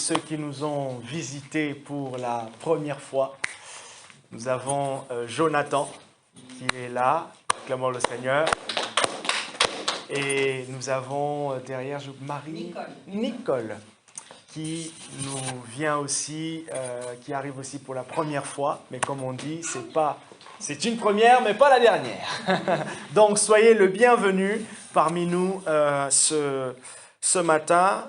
ceux qui nous ont visités pour la première fois. Nous avons Jonathan qui est là, acclamons le Seigneur. Et nous avons derrière Marie, Nicole, qui nous vient aussi, qui arrive aussi pour la première fois. Mais comme on dit, c'est une première, mais pas la dernière. Donc soyez le bienvenu parmi nous ce matin.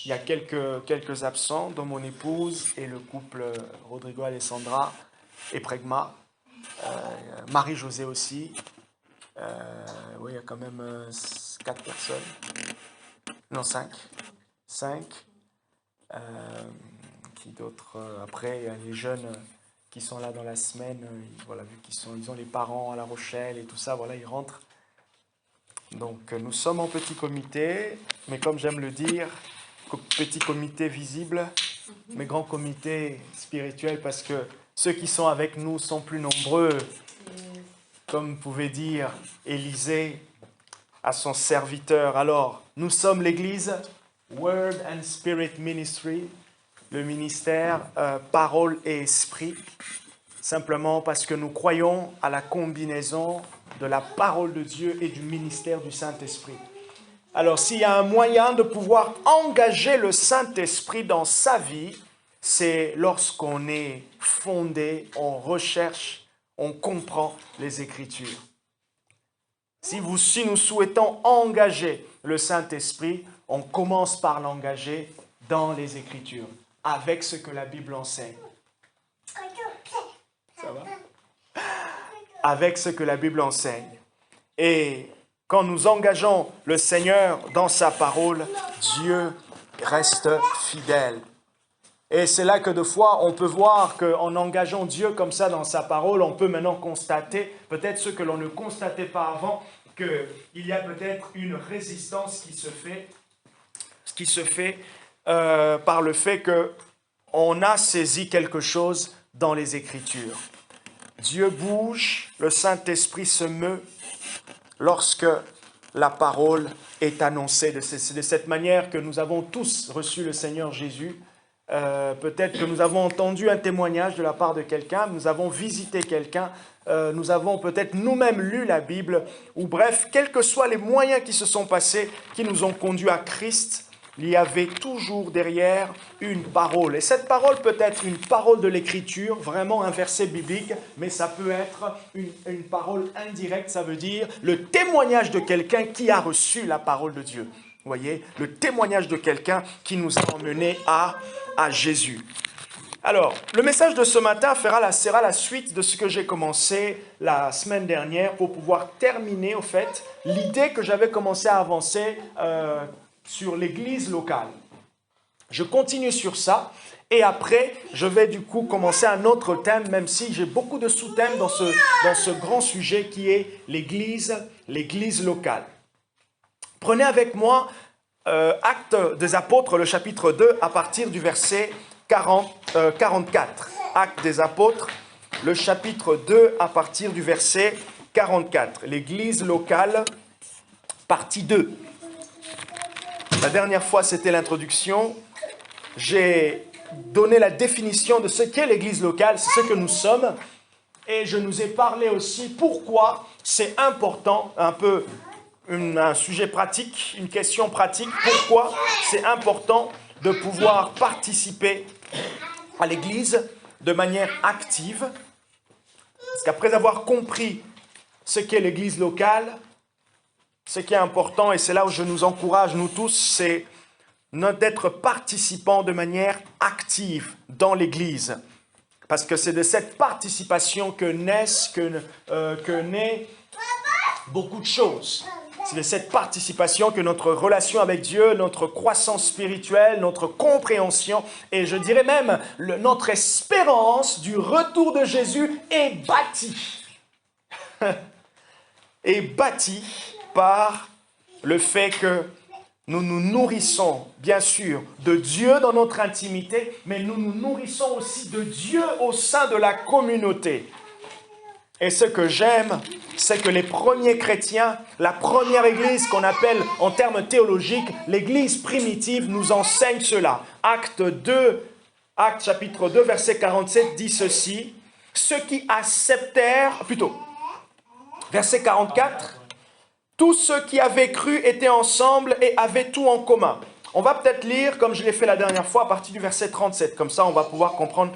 Il y a quelques absents, dont mon épouse et le couple Rodrigo Alessandra et Pregma. Marie-Josée aussi. Oui, il y a quand même 4 personnes. Non, 5. 5. Qui d'autres après, il y a les jeunes qui sont là dans la semaine. Voilà, vu ils ont les parents à La Rochelle et tout ça, voilà, ils rentrent. Donc, nous sommes en petit comité, mais comme j'aime le dire, petit comité visible, mais grand comité spirituel, parce que ceux qui sont avec nous sont plus nombreux. Comme pouvait dire Élisée à son serviteur. Alors, nous sommes l'église Word and Spirit Ministry, le ministère Parole et Esprit, simplement parce que nous croyons à la combinaison de la parole de Dieu et du ministère du Saint-Esprit. Alors, s'il y a un moyen de pouvoir engager le Saint-Esprit dans sa vie, c'est lorsqu'on est fondé, on recherche, on comprend les Écritures. Si nous souhaitons engager le Saint-Esprit, on commence par l'engager dans les Écritures, avec ce que la Bible enseigne. Ça va? Avec ce que la Bible enseigne. Et quand nous engageons le Seigneur dans sa parole, Dieu reste fidèle. Et c'est là que de fois, on peut voir qu'en engageant Dieu comme ça dans sa parole, on peut maintenant constater, peut-être ce que l'on ne constatait pas avant, qu'il y a peut-être une résistance qui se fait par le fait qu'on a saisi quelque chose dans les Écritures. Dieu bouge, le Saint-Esprit se meut lorsque la parole est annoncée. C'est de cette manière que nous avons tous reçu le Seigneur Jésus. Peut-être que nous avons entendu un témoignage de la part de quelqu'un, nous avons visité quelqu'un, nous avons peut-être nous-mêmes lu la Bible, ou bref, quels que soient les moyens qui se sont passés, qui nous ont conduits à Christ, il y avait toujours derrière une parole. Et cette parole peut être une parole de l'Écriture, vraiment un verset biblique, mais ça peut être une parole indirecte, ça veut dire le témoignage de quelqu'un qui a reçu la parole de Dieu. Vous voyez, le témoignage de quelqu'un qui nous a emmenés à Jésus. Alors, le message de ce matin sera la suite de ce que j'ai commencé la semaine dernière pour pouvoir terminer, au fait, l'idée que j'avais commencé à avancer sur l'église locale. Je continue sur ça et après, je vais du coup commencer un autre thème, même si j'ai beaucoup de sous-thèmes dans ce grand sujet qui est l'église locale. Prenez avec moi Actes des Apôtres, le chapitre 2, à partir du verset 44. Actes des Apôtres, le chapitre 2, à partir du verset 44. L'église locale, partie 2. La dernière fois, c'était l'introduction. J'ai donné la définition de ce qu'est l'église locale, c'est ce que nous sommes. Et je nous ai parlé aussi pourquoi c'est important, un sujet pratique, une question pratique, pourquoi c'est important de pouvoir participer à l'église de manière active. Parce qu'après avoir compris ce qu'est l'église locale, ce qui est important, et c'est là où je nous encourage, nous tous, c'est d'être participants de manière active dans l'église. Parce que c'est de cette participation que naissent beaucoup de choses. C'est de cette participation que notre relation avec Dieu, notre croissance spirituelle, notre compréhension et je dirais même notre espérance du retour de Jésus est bâtie. Est bâtie par le fait que nous nous nourrissons, bien sûr, de Dieu dans notre intimité, mais nous nous nourrissons aussi de Dieu au sein de la communauté. Et ce que j'aime, c'est que les premiers chrétiens, la première église qu'on appelle en termes théologiques, l'église primitive nous enseigne cela. Acte chapitre 2, verset 47 dit ceci. Ceux qui acceptèrent, plutôt, verset 44, tous ceux qui avaient cru étaient ensemble et avaient tout en commun. On va peut-être lire, comme je l'ai fait la dernière fois, à partir du verset 37. Comme ça, on va pouvoir comprendre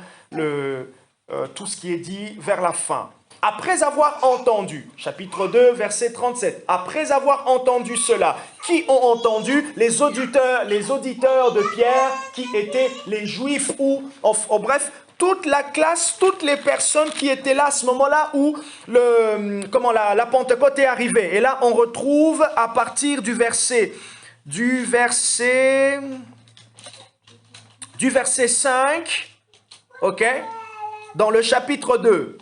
tout ce qui est dit vers la fin. Après avoir entendu, chapitre 2, verset 37, après avoir entendu cela, qui ont entendu? Les auditeurs de Pierre, qui étaient les Juifs, ou, en bref, toute la classe, toutes les personnes qui étaient là à ce moment-là où la Pentecôte est arrivée. Et là, on retrouve à partir du verset 5, ok, dans le chapitre 2.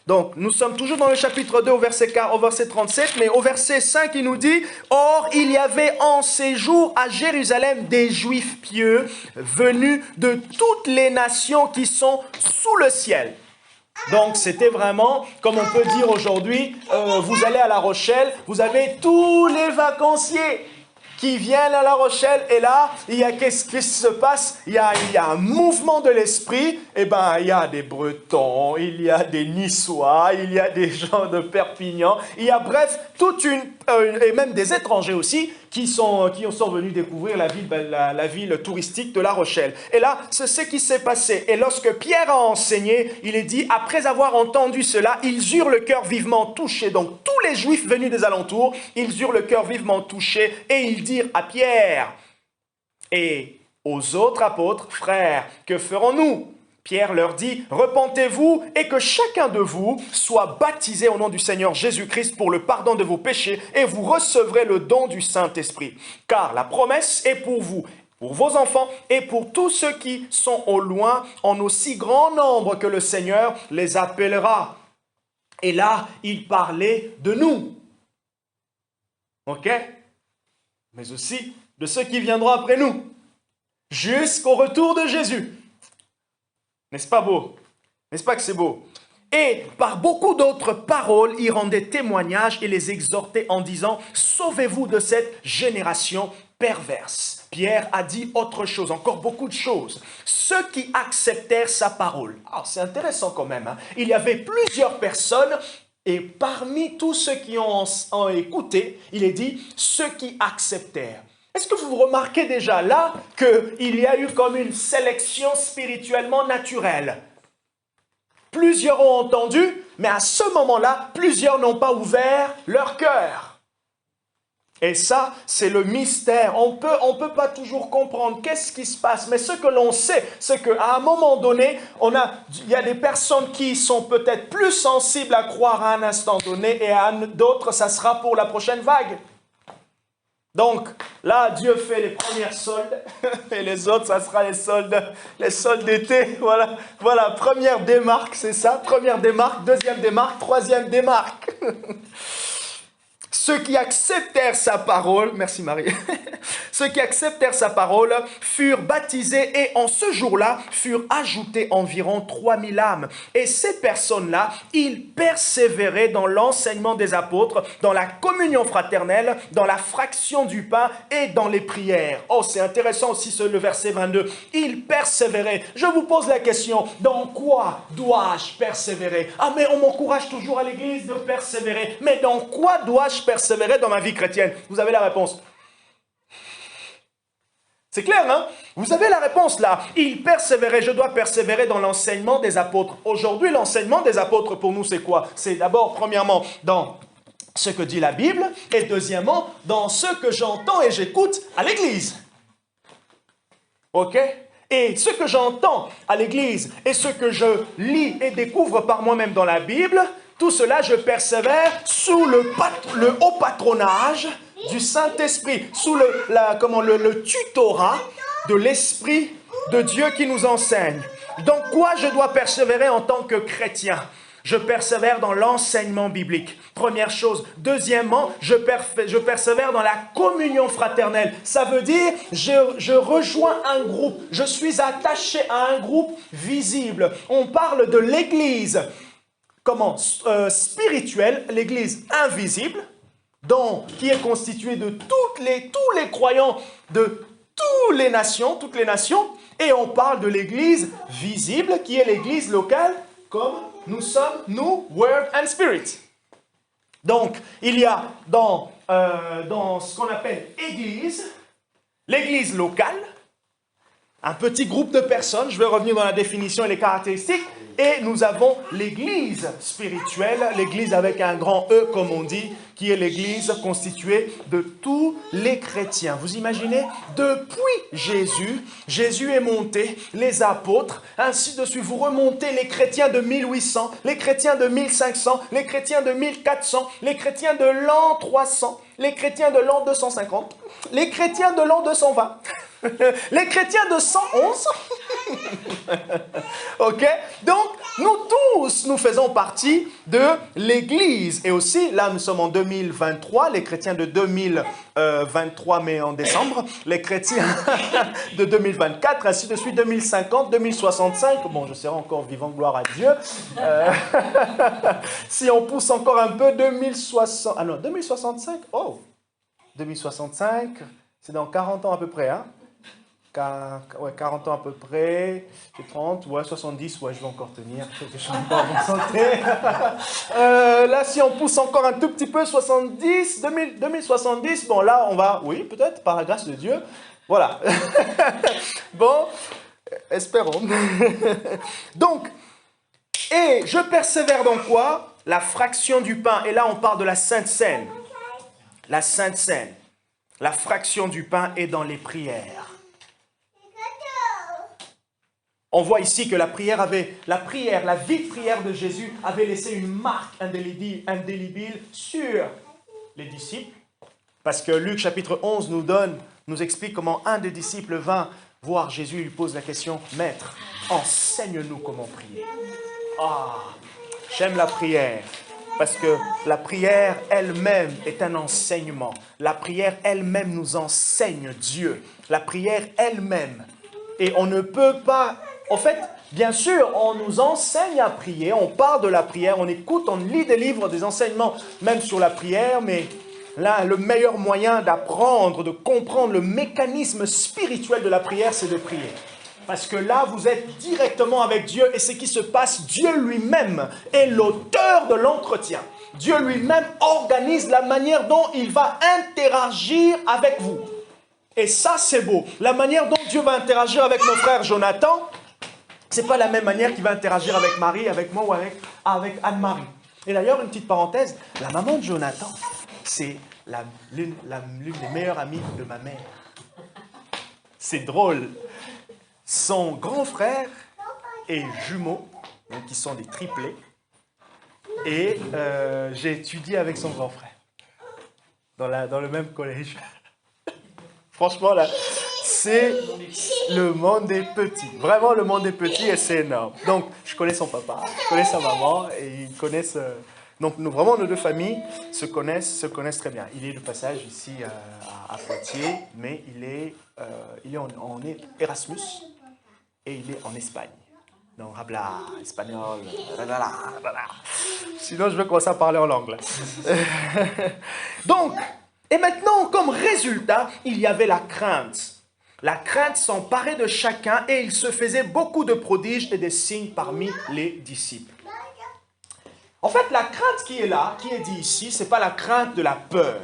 Donc, nous sommes toujours dans le chapitre 2 au verset 37, mais au verset 5, il nous dit « Or, il y avait en ces jours à Jérusalem des Juifs pieux venus de toutes les nations qui sont sous le ciel. » Donc, c'était vraiment, comme on peut dire aujourd'hui, vous allez à La Rochelle, vous avez tous les vacanciers qui viennent à La Rochelle, et là, qu'est-ce qui se passe? Il y a un mouvement de l'esprit. Eh bien, il y a des Bretons, il y a des Niçois, il y a des gens de Perpignan, il y a bref, et même des étrangers aussi, qui sont venus découvrir la ville touristique de La Rochelle. Et là, c'est ce qui s'est passé. Et lorsque Pierre a enseigné, il est dit, après avoir entendu cela, ils eurent le cœur vivement touché. Donc, tous les Juifs venus des alentours, ils eurent le cœur vivement touché, et ils dirent à Pierre et aux autres apôtres, frères, que ferons-nous? Pierre leur dit, repentez-vous et que chacun de vous soit baptisé au nom du Seigneur Jésus-Christ pour le pardon de vos péchés et vous recevrez le don du Saint-Esprit. Car la promesse est pour vous, pour vos enfants et pour tous ceux qui sont au loin, en aussi grand nombre que le Seigneur les appellera. Et là, il parlait de nous. Ok? Mais aussi de ceux qui viendront après nous, jusqu'au retour de Jésus. N'est-ce pas beau? N'est-ce pas que c'est beau? Et par beaucoup d'autres paroles, il rendait témoignage et les exhortait en disant, sauvez-vous de cette génération perverse. Pierre a dit autre chose, encore beaucoup de choses. Ceux qui acceptèrent sa parole. Ah, c'est intéressant quand même. Hein? Il y avait plusieurs personnes. Et parmi tous ceux qui ont écouté, il est dit, ceux qui acceptèrent. Est-ce que vous remarquez déjà là qu'il y a eu comme une sélection spirituellement naturelle? Plusieurs ont entendu, mais à ce moment-là, plusieurs n'ont pas ouvert leur cœur. Et ça, c'est le mystère. On peut pas toujours comprendre qu'est-ce qui se passe. Mais ce que l'on sait, c'est qu'à un moment donné, il y a des personnes qui sont peut-être plus sensibles à croire à un instant donné et à d'autres, ça sera pour la prochaine vague. Donc, là, Dieu fait les premières soldes et les autres, ça sera les soldes d'été. Voilà, première démarque, c'est ça. Première démarque, deuxième démarque, troisième démarque. Ceux qui acceptèrent sa parole, merci Marie, ceux qui acceptèrent sa parole furent baptisés et en ce jour-là furent ajoutés environ 3000 âmes. Et ces personnes-là, ils persévéraient dans l'enseignement des apôtres, dans la communion fraternelle, dans la fraction du pain et dans les prières. Oh, c'est intéressant aussi le verset 22. Ils persévéraient. Je vous pose la question, dans quoi dois-je persévérer? Ah, mais on m'encourage toujours à l'église de persévérer. Mais dans quoi dois-je persévérer dans ma vie chrétienne? Vous avez la réponse. C'est clair, hein? Vous avez la réponse là. Il persévérait, je dois persévérer dans l'enseignement des apôtres. Aujourd'hui, l'enseignement des apôtres pour nous, c'est quoi? C'est d'abord, premièrement, dans ce que dit la Bible, et deuxièmement, dans ce que j'entends et j'écoute à l'église. Ok? Et ce que j'entends à l'église et ce que je lis et découvre par moi-même dans la Bible, tout cela, je persévère sous le haut patronage du Saint-Esprit, sous le tutorat de l'Esprit de Dieu qui nous enseigne. Dans quoi je dois persévérer en tant que chrétien? Je persévère dans l'enseignement biblique. Première chose. Deuxièmement, je persévère dans la communion fraternelle. Ça veut dire, je rejoins un groupe. Je suis attaché à un groupe visible. On parle de l'Église. comment spirituelle, l'église invisible, qui est constituée de tous les croyants de toutes les nations, et on parle de l'église visible, qui est l'église locale, comme nous sommes, nous, Word and Spirit. Donc, il y a dans ce qu'on appelle église, l'église locale, un petit groupe de personnes, je vais revenir dans la définition et les caractéristiques, et nous avons l'église spirituelle, l'église avec un grand E comme on dit, qui est l'église constituée de tous les chrétiens. Vous imaginez, depuis Jésus est monté, les apôtres, ainsi de suite, vous remontez les chrétiens de 1800, les chrétiens de 1500, les chrétiens de 1400, les chrétiens de l'an 300, les chrétiens de l'an 250, les chrétiens de l'an 220, les chrétiens de 111. Ok? Donc, nous tous, nous faisons partie de l'Église. Et aussi, là, nous sommes en 2023, les chrétiens de 2023, mais en décembre, les chrétiens de 2024, ainsi de suite, 2050, 2065. Bon, je serai encore vivant, gloire à Dieu. Si on pousse encore un peu, 2060. Ah non, 2065? Oh! 2065, c'est dans 40 ans à peu près, hein? Ouais, 40 ans à peu près, 30, ouais, 70, ouais, je vais encore tenir, je suis encore en bonne santé. Là, si on pousse encore un tout petit peu, 70, 2070, bon là, on va, oui, peut-être, par la grâce de Dieu, voilà. Bon, espérons. Donc, et je persévère dans quoi? La fraction du pain, et là, on parle de la Sainte Seine. La Sainte Seine, la fraction du pain est dans les prières. On voit ici que la vie de prière de Jésus avait laissé une marque indélébile sur les disciples. Parce que Luc chapitre 11 nous explique comment un des disciples vint voir Jésus et lui pose la question, « Maître, enseigne-nous comment prier. » Ah, j'aime la prière. Parce que la prière elle-même est un enseignement. La prière elle-même nous enseigne Dieu. La prière elle-même. Et on ne peut pas... En fait, bien sûr, on nous enseigne à prier, on parle de la prière, on écoute, on lit des livres, des enseignements, même sur la prière, mais là, le meilleur moyen d'apprendre, de comprendre le mécanisme spirituel de la prière, c'est de prier. Parce que là, vous êtes directement avec Dieu et ce qui se passe, Dieu lui-même est l'auteur de l'entretien. Dieu lui-même organise la manière dont il va interagir avec vous. Et ça, c'est beau. La manière dont Dieu va interagir avec mon frère Jonathan, ce n'est pas la même manière qu'il va interagir avec Marie, avec moi ou avec Anne-Marie. Et d'ailleurs, une petite parenthèse, la maman de Jonathan, c'est l'une des meilleures amies de ma mère. C'est drôle. Son grand frère est jumeau, donc ils sont des triplés. Et j'ai étudié avec son grand frère dans le même collège. Franchement, là, le monde est petit. Vraiment, le monde est petit et c'est énorme. Donc, je connais son papa, je connais sa maman et ils connaissent... donc, vraiment, nos deux familles se connaissent très bien. Il est de passage ici à Poitiers, mais il est en Erasmus et il est en Espagne. Donc, habla espagnol, sinon je vais commencer à parler en langue. Donc, et maintenant, comme résultat, il y avait la crainte. La crainte s'emparait de chacun et il se faisait beaucoup de prodiges et des signes parmi les disciples. En fait, la crainte qui est là, qui est dit ici, ce n'est pas la crainte de la peur,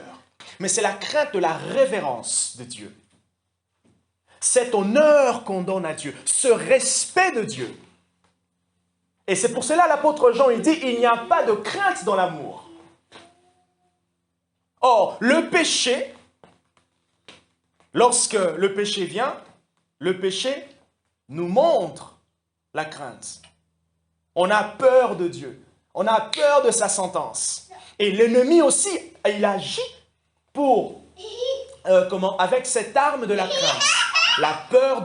mais c'est la crainte de la révérence de Dieu. Cet honneur qu'on donne à Dieu, ce respect de Dieu. Et c'est pour cela l'apôtre Jean, il dit, il n'y a pas de crainte dans l'amour. Or, le péché, lorsque le péché vient, le péché nous montre la crainte. On a peur de Dieu. On a peur de sa sentence. Et l'ennemi aussi, il agit avec cette arme de la crainte. La peur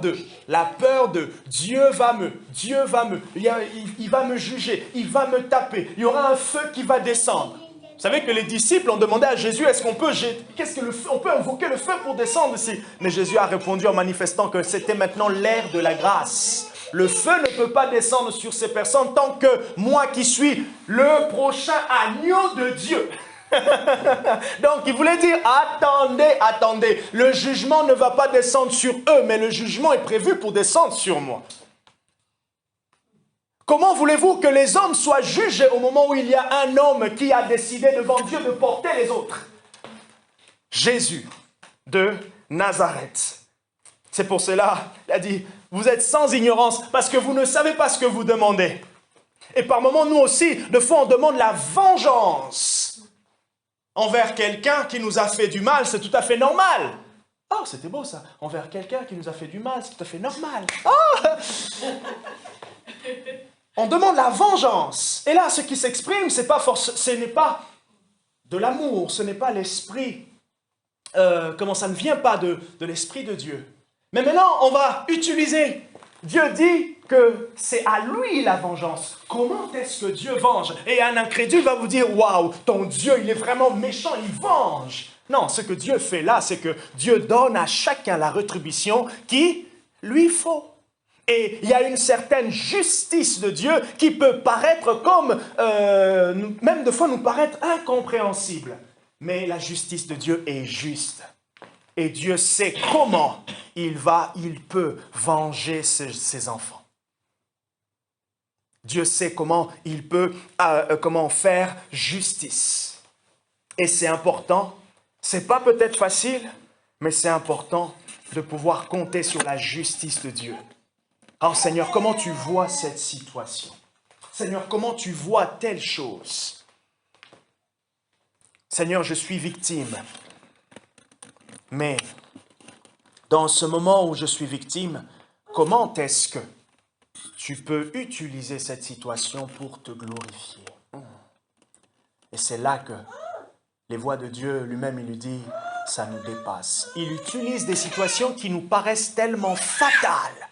de Dieu va il va me juger, il va me taper, il y aura un feu qui va descendre. Vous savez que les disciples ont demandé à Jésus, est-ce qu'on peut on peut invoquer le feu pour descendre ici? Mais Jésus a répondu en manifestant que c'était maintenant l'ère de la grâce. le feu ne peut pas descendre sur ces personnes tant que moi qui suis le prochain agneau de Dieu. Donc il voulait dire, attendez, attendez, le jugement ne va pas descendre sur eux, mais le jugement est prévu pour descendre sur moi. Comment voulez-vous que les hommes soient jugés au moment où il y a un homme qui a décidé devant Dieu de porter les autres? Jésus de Nazareth. C'est pour cela, il a dit, vous êtes sans ignorance parce que vous ne savez pas ce que vous demandez. Et par moments, nous aussi, de fois, on demande la vengeance envers quelqu'un qui nous a fait du mal, c'est tout à fait normal. Oh, c'était beau ça. Envers quelqu'un qui nous a fait du mal, c'est tout à fait normal. Oh on demande la vengeance. Et là, ce qui s'exprime, ce n'est pas de l'amour, ce n'est pas l'esprit. Ça ne vient pas de l'esprit de Dieu. Mais maintenant, on va utiliser. Dieu dit que c'est à lui la vengeance. Comment est-ce que Dieu venge? Et un incrédule va vous dire, waouh, ton Dieu, il est vraiment méchant, il venge. Non, ce que Dieu fait là, c'est que Dieu donne à chacun la rétribution qui lui faut. Et il y a une certaine justice de Dieu qui peut paraître comme, même de fois nous paraître incompréhensible. Mais la justice de Dieu est juste. Et Dieu sait comment il peut venger ses enfants. Dieu sait comment il peut comment faire justice. Et c'est important. C'est pas peut-être facile, mais c'est important de pouvoir compter sur la justice de Dieu. Alors Seigneur, comment tu vois cette situation? Seigneur, comment tu vois telle chose? Seigneur, je suis victime. Mais dans ce moment où je suis victime, comment est-ce que tu peux utiliser cette situation pour te glorifier? Et c'est là que les voix de Dieu lui-même, il lui dit, ça nous dépasse. Il utilise des situations qui nous paraissent tellement fatales,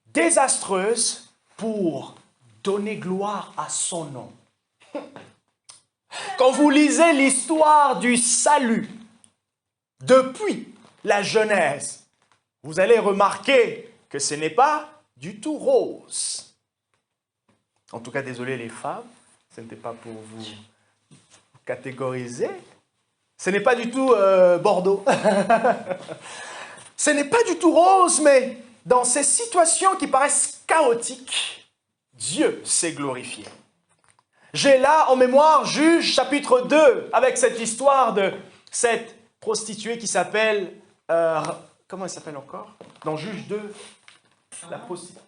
désastreuses, pour donner gloire à son nom. Quand vous lisez l'histoire du salut, depuis la Genèse, vous allez remarquer que ce n'est pas du tout rose. En tout cas, désolé les femmes, ce n'était pas pour vous catégoriser. Ce n'est pas du tout Bordeaux. Ce n'est pas du tout rose, mais dans ces situations qui paraissent chaotiques, Dieu s'est glorifié. J'ai là en mémoire Juge chapitre 2, avec cette histoire de cette prostituée qui s'appelle... comment elle s'appelle encore? Dans Juge 2, la prostituée...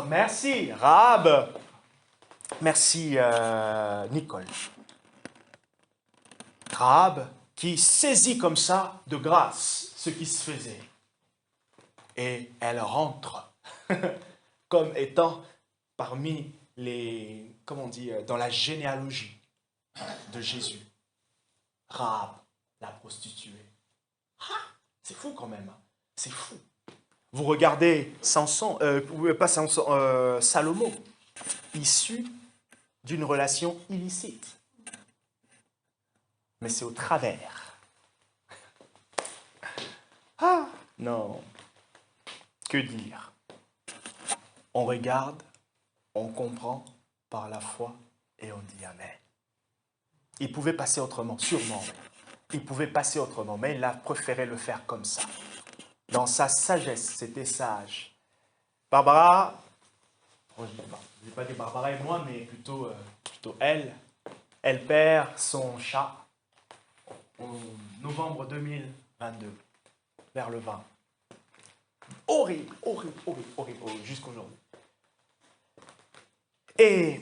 merci, Rahab. Merci, Nicole. Rahab qui saisit comme ça de grâce ce qui se faisait. Et elle rentre comme étant parmi les... Comment on dit? Dans la généalogie de Jésus. Rahab, la prostituée. C'est fou quand même. C'est fou. Vous regardez Samson, pas Samson, Salomon, issu d'une relation illicite. Mais c'est au travers. Ah, non. Que dire? On regarde, on comprend par la foi et on dit Amen. Il pouvait passer autrement, sûrement. Il pouvait passer autrement, mais il a préféré le faire comme ça. Dans sa sagesse, c'était sage. Barbara, je ne vais pas dire Barbara et moi, mais plutôt elle perd son chat en novembre 2022, vers le 20. Horrible, horrible, horrible, horrible, horrible jusqu'aujourd'hui. Et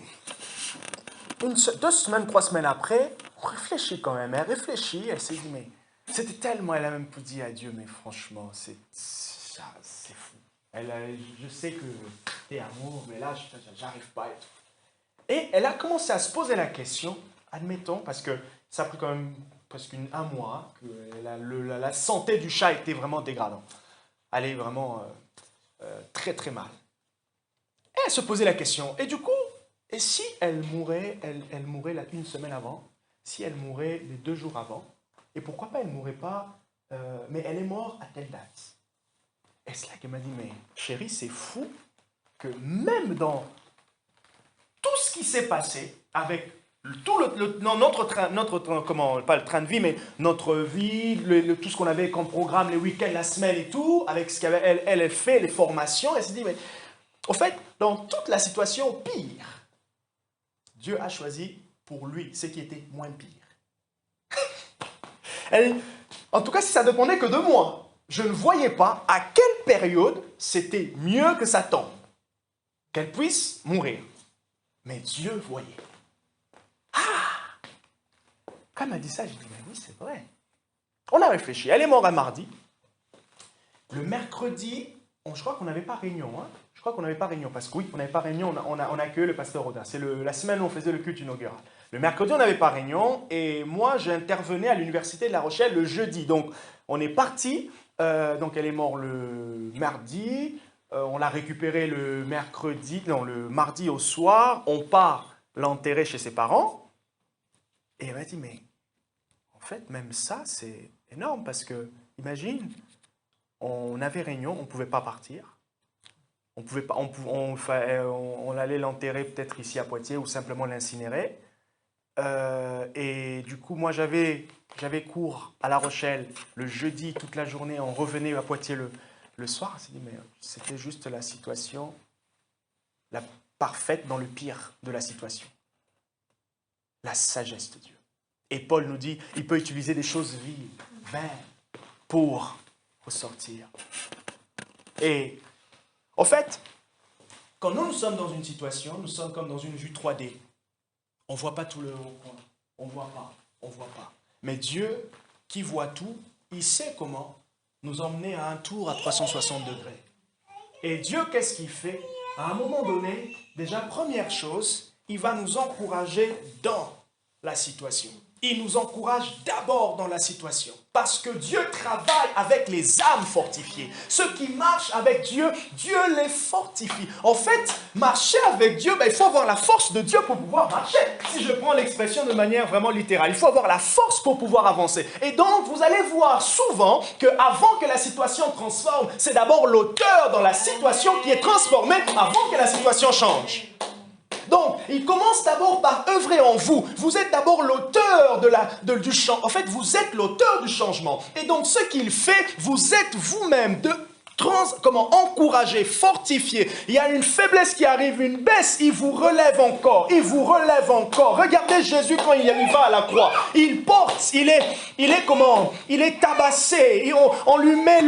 2 semaines, 3 semaines après, on réfléchit quand même. Elle réfléchit, elle s'est dit, mais c'était tellement, elle a même pu dire à Dieu, mais franchement, c'est fou. Je sais que t'es amour, mais là, j'arrive pas et tout. Et elle a commencé à se poser la question, admettons, parce que ça a pris quand même presque un mois, que la santé du chat était vraiment dégradante. Elle est vraiment très très mal. Et elle se posait la question, et du coup, et si elle mourait, elle mourait une semaine avant, si elle mourait les 2 jours avant, et pourquoi pas elle ne mourrait pas, mais elle est morte à telle date. Et c'est là qu'elle m'a dit, mais chérie, c'est fou que même dans tout ce qui s'est passé, avec tout notre train, comment, pas le train de vie, mais notre vie, tout ce qu'on avait comme programme, les week-ends, la semaine et tout, avec ce qu'elle elle fait, les formations, elle s'est dit, mais au fait, dans toute la situation pire, Dieu a choisi pour lui ce qui était moins pire. En tout cas, si ça dépendait que de moi, je ne voyais pas à quelle période c'était mieux que ça tombe, qu'elle puisse mourir. Mais Dieu voyait. Ah! Quand elle m'a dit ça, j'ai dit, mais oui, c'est vrai. On a réfléchi. Elle est morte un mardi. Le mercredi, je crois qu'on n'avait pas réunion. Hein? Je crois qu'on n'avait pas réunion. Parce que oui, on n'avait pas réunion. On a accueilli le pasteur Rodin. C'est la semaine où on faisait le culte inaugural. Le mercredi, on n'avait pas réunion. Et moi, j'intervenais à l'université de La Rochelle le jeudi. Donc, on est parti. Donc, elle est morte le mardi. On l'a récupérée le mardi au soir. On part l'enterrer chez ses parents. Et elle m'a dit, mais en fait, même ça, c'est énorme. Parce que, imagine, on avait réunion, on ne pouvait pas partir. On pouvait pas, on allait l'enterrer peut-être ici à Poitiers ou simplement l'incinérer. Et du coup, moi, j'avais cours à La Rochelle le jeudi toute la journée. On revenait à Poitiers le soir. On s'est dit, mais c'était juste la situation la parfaite dans le pire de la situation. La sagesse de Dieu. Et Paul nous dit, il peut utiliser des choses viles, vaines, pour ressortir. Et en fait, quand nous sommes dans une situation, nous sommes comme dans une vue 3D. On ne voit pas tout le haut point. On ne voit pas. Mais Dieu, qui voit tout, il sait comment nous emmener à un tour à 360 degrés. Et Dieu, qu'est-ce qu'il fait? À un moment donné, déjà, première chose, il va nous encourager dans la situation. Il nous encourage d'abord dans la situation. Parce que Dieu travaille avec les âmes fortifiées. Ceux qui marchent avec Dieu, Dieu les fortifie. En fait, marcher avec Dieu, il faut avoir la force de Dieu pour pouvoir marcher. Si je prends l'expression de manière vraiment littérale, il faut avoir la force pour pouvoir avancer. Et donc, vous allez voir souvent qu'avant que la situation transforme, c'est d'abord l'auteur dans la situation qui est transformé avant que la situation change. Donc, il commence d'abord par œuvrer en vous. Vous êtes d'abord l'auteur du changement. En fait, vous êtes l'auteur du changement. Et donc, ce qu'il fait, vous êtes vous-même encourager, fortifier. Il y a une faiblesse qui arrive, une baisse, il vous relève encore. Regardez Jésus quand il va à la croix. Il porte, il est tabassé. On lui met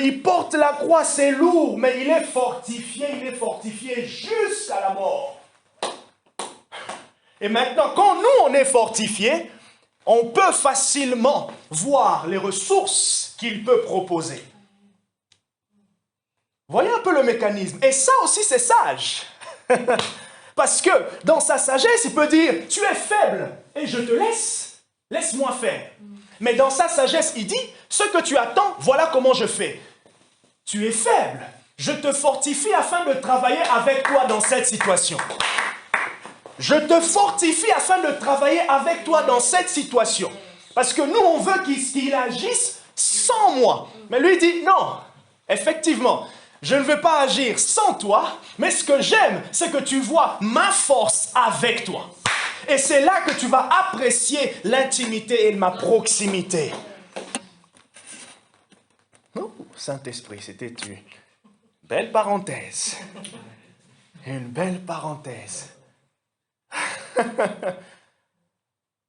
il porte la croix, c'est lourd, mais il est fortifié jusqu'à la mort. Et maintenant, quand nous, on est fortifiés, on peut facilement voir les ressources qu'il peut proposer. Voyez un peu le mécanisme. Et ça aussi, c'est sage. Parce que dans sa sagesse, il peut dire, tu es faible et je te laisse-moi faire. Mais dans sa sagesse, il dit, ce que tu attends, voilà comment je fais. Tu es faible, je te fortifie afin de travailler avec toi dans cette situation. Je te fortifie afin de travailler avec toi dans cette situation. Parce que nous, on veut qu'il agisse sans moi. Mais lui dit, non, effectivement, je ne veux pas agir sans toi, mais ce que j'aime, c'est que tu vois ma force avec toi. Et c'est là que tu vas apprécier l'intimité et ma proximité. Oh, Saint-Esprit, c'était une belle parenthèse. Une belle parenthèse.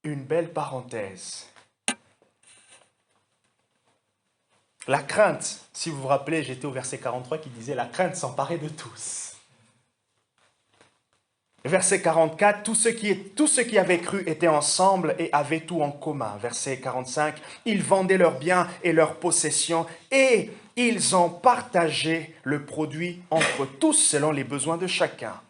Une belle parenthèse. La crainte, si vous vous rappelez, j'étais au verset 43 qui disait « La crainte s'emparait de tous ». Verset 44, tous ceux qui avaient cru étaient ensemble et avaient tout en commun. Verset 45, ils vendaient leurs biens et leurs possessions et ils en partageaient le produit entre tous selon les besoins de chacun.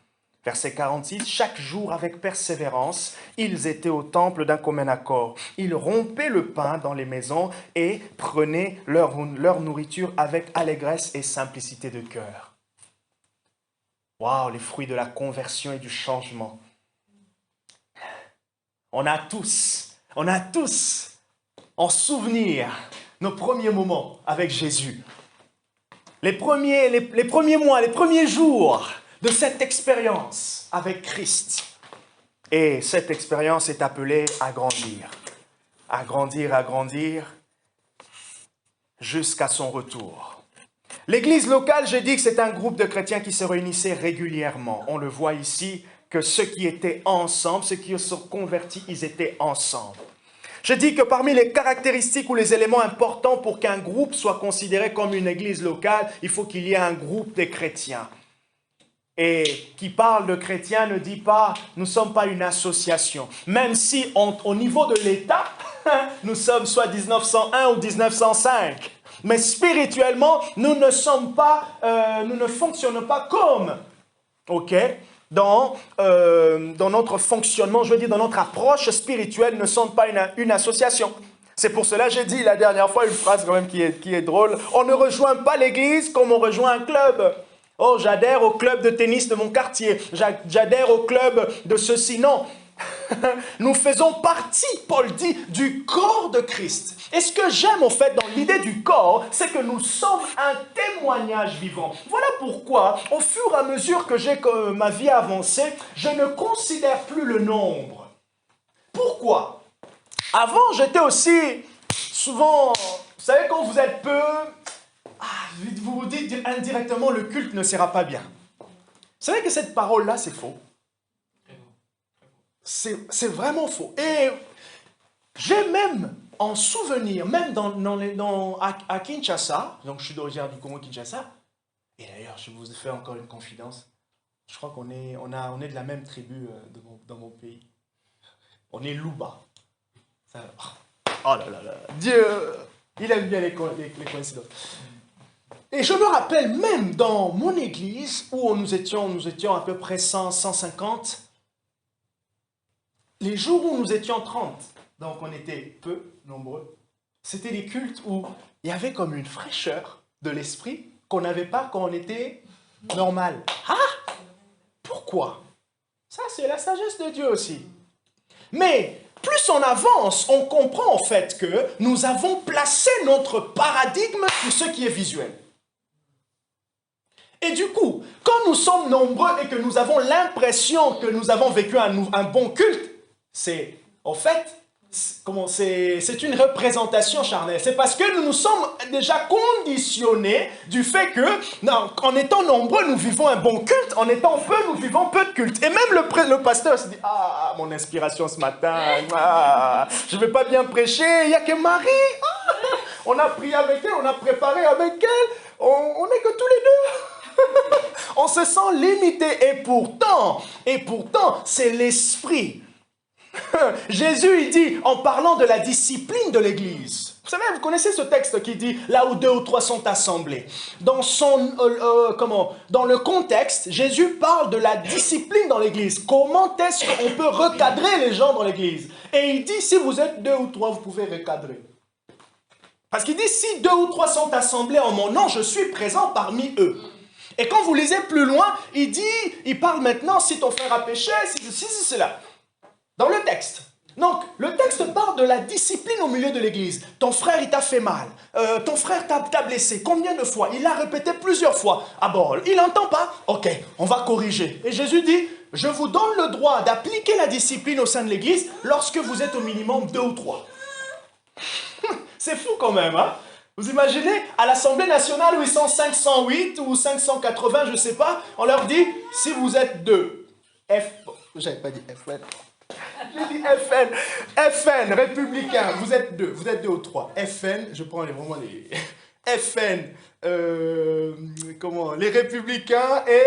Verset 46, chaque jour avec persévérance, ils étaient au temple d'un commun accord. Ils rompaient le pain dans les maisons et prenaient leur nourriture avec allégresse et simplicité de cœur. Waouh, les fruits de la conversion et du changement. On a tous en souvenir nos premiers moments avec Jésus. les premiers mois, les premiers jours de cette expérience avec Christ. Et cette expérience est appelée à grandir. À grandir, à grandir, jusqu'à son retour. L'église locale, j'ai dit que c'est un groupe de chrétiens qui se réunissait régulièrement. On le voit ici, que ceux qui étaient ensemble, ceux qui se sont convertis, ils étaient ensemble. Je dis que parmi les caractéristiques ou les éléments importants pour qu'un groupe soit considéré comme une église locale, il faut qu'il y ait un groupe de chrétiens. Et qui parle de chrétiens ne dit pas, nous ne sommes pas une association. Même si au niveau de l'État, nous sommes soit 1901 ou 1905. Mais spirituellement, nous ne fonctionnons pas comme, dans notre fonctionnement, je veux dire, dans notre approche spirituelle, nous ne sommes pas une association. C'est pour cela que j'ai dit la dernière fois une phrase quand même qui est drôle. On ne rejoint pas l'église comme on rejoint un club. Oh, j'adhère au club de tennis de mon quartier. J'adhère au club de ceci. Non. Nous faisons partie, Paul dit, du corps de Christ. Et ce que j'aime en fait dans l'idée du corps, c'est que nous sommes un témoignage vivant. Voilà pourquoi, au fur et à mesure que ma vie a avancé, je ne considère plus le nombre. Pourquoi? Avant, j'étais aussi souvent, vous savez, quand vous êtes peu, vous vous dites indirectement, le culte ne sera pas bien. Vous savez que cette parole-là, c'est faux. C'est vraiment faux. Et j'ai même en souvenir, même à Kinshasa, donc je suis d'origine du Congo Kinshasa, et d'ailleurs je vous fais encore une confidence, je crois qu'on est de la même tribu dans mon pays. On est Luba. Oh là là là, Dieu, il aime bien les coïncidences. Et je me rappelle même dans mon église, où nous étions à peu près 100, 150, les jours où nous étions 30, donc on était peu nombreux, c'était des cultes où il y avait comme une fraîcheur de l'esprit qu'on n'avait pas quand on était normal. Ah! Pourquoi? Ça, c'est la sagesse de Dieu aussi. Mais plus on avance, on comprend en fait que nous avons placé notre paradigme sur ce qui est visuel. Et du coup, quand nous sommes nombreux et que nous avons l'impression que nous avons vécu un bon culte, c'est une représentation charnelle. C'est parce que nous nous sommes déjà conditionnés du fait que, en étant nombreux, nous vivons un bon culte. En étant peu, nous vivons peu de culte. Et même le pasteur se dit, ah, mon inspiration ce matin, je ne vais pas bien prêcher, il n'y a que Marie. On a prié avec elle, on a préparé avec elle, on n'est que tous les deux. On se sent limité. Et pourtant, c'est l'esprit. Jésus, il dit, en parlant de la discipline de l'Église, vous savez, vous connaissez ce texte qui dit, là où 2 ou 3 sont assemblés. Dans le contexte, Jésus parle de la discipline dans l'Église. Comment est-ce qu'on peut recadrer les gens dans l'Église? Et il dit, si vous êtes 2 ou 3, vous pouvez recadrer. Parce qu'il dit, si 2 ou 3 sont assemblés en mon nom, je suis présent parmi eux. Et quand vous lisez plus loin, il parle maintenant, si ton frère a péché, si cela. Dans le texte. Donc, le texte parle de la discipline au milieu de l'église. Ton frère, il t'a fait mal. Ton frère t'a blessé. Combien de fois? Il l'a répété plusieurs fois. Ah bon, il n'entend pas? Ok, on va corriger. Et Jésus dit, je vous donne le droit d'appliquer la discipline au sein de l'église lorsque vous êtes au minimum 2 ou 3. C'est fou quand même, hein? Vous imaginez, à l'Assemblée nationale où ils sont 508 ou 580, je ne sais pas, on leur dit, si vous êtes 2, j'avais pas dit FN. J'ai dit FN. FN, républicain, vous êtes 2 ou 3. FN, je prends vraiment les... FN, les républicains et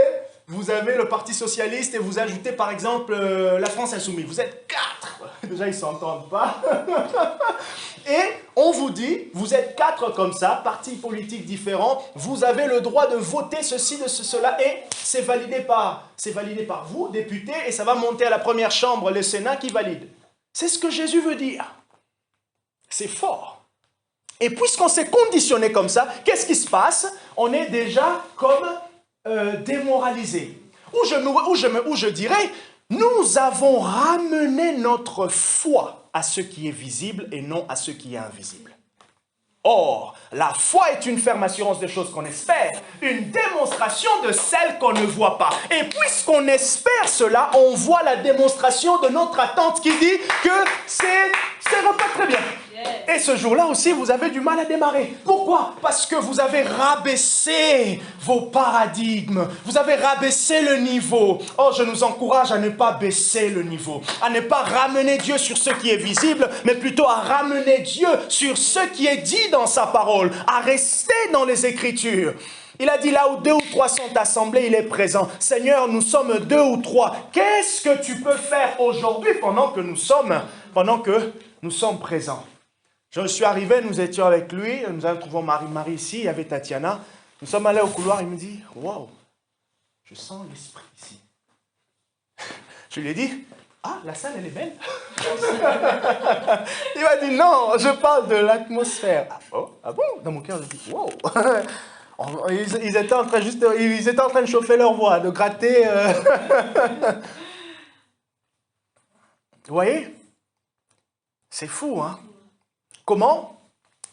vous avez le Parti socialiste et vous ajoutez par exemple la France insoumise. Vous êtes 4. Déjà, ils ne s'entendent pas. Et on vous dit, vous êtes 4 comme ça, partis politiques différents, vous avez le droit de voter ceci, de cela, et c'est validé par vous, députés, et ça va monter à la première chambre, le Sénat qui valide. C'est ce que Jésus veut dire. C'est fort. Et puisqu'on s'est conditionné comme ça, qu'est-ce qui se passe? On est déjà comme démoralisé. Ou je dirais, nous avons ramené notre foi à ce qui est visible et non à ce qui est invisible. Or, la foi est une ferme assurance des choses qu'on espère, une démonstration de celles qu'on ne voit pas. Et puisqu'on espère cela, on voit la démonstration de notre attente qui dit que ça va pas très bien. Et ce jour-là aussi, vous avez du mal à démarrer. Pourquoi? Parce que vous avez rabaissé vos paradigmes. Vous avez rabaissé le niveau. Oh, je nous encourage à ne pas baisser le niveau. À ne pas ramener Dieu sur ce qui est visible, mais plutôt à ramener Dieu sur ce qui est dit dans sa parole. À rester dans les Écritures. Il a dit là où 2 ou 3 sont assemblés, il est présent. Seigneur, nous sommes 2 ou 3. Qu'est-ce que tu peux faire aujourd'hui pendant que nous sommes présents? Je suis arrivé, nous étions avec lui, nous avons trouvé Marie ici, il y avait Tatiana. Nous sommes allés au couloir, il me dit, waouh, je sens l'esprit ici. Je lui ai dit, ah, la salle elle est belle. Il m'a dit, non, je parle de l'atmosphère. Ah bon? Dans mon cœur, je dis, waouh. Ils étaient en train de chauffer leur voix, de gratter. Vous voyez? C'est fou, hein? Comment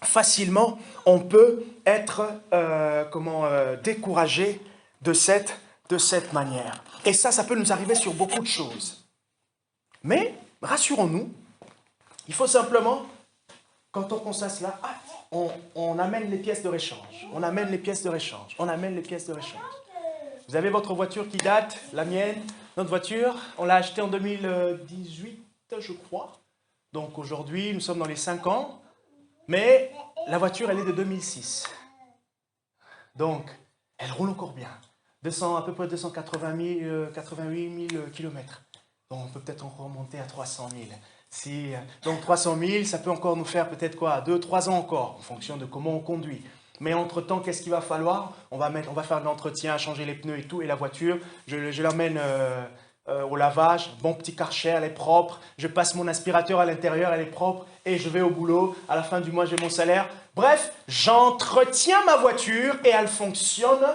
facilement on peut être découragé de cette manière. Et ça peut nous arriver sur beaucoup de choses. Mais, rassurons-nous, il faut simplement, quand on constate cela, on amène les pièces de réchange. On amène les pièces de réchange. On amène les pièces de réchange. Vous avez votre voiture qui date, la mienne, notre voiture, on l'a achetée en 2018, je crois. Donc aujourd'hui, nous sommes dans les 5 ans. Mais la voiture, elle est de 2006. Donc, elle roule encore bien. À peu près 88 000 km. Donc, on peut peut-être encore remonter à 300 000. Donc, 300 000, ça peut encore nous faire peut-être quoi, 2-3 ans encore, en fonction de comment on conduit. Mais entre-temps, qu'est-ce qu'il va falloir? On va faire de l'entretien, changer les pneus et tout. Et la voiture, je l'emmène au lavage, bon petit Karcher, elle est propre, je passe mon aspirateur à l'intérieur, elle est propre, et je vais au boulot, à la fin du mois j'ai mon salaire. Bref, j'entretiens ma voiture et elle fonctionne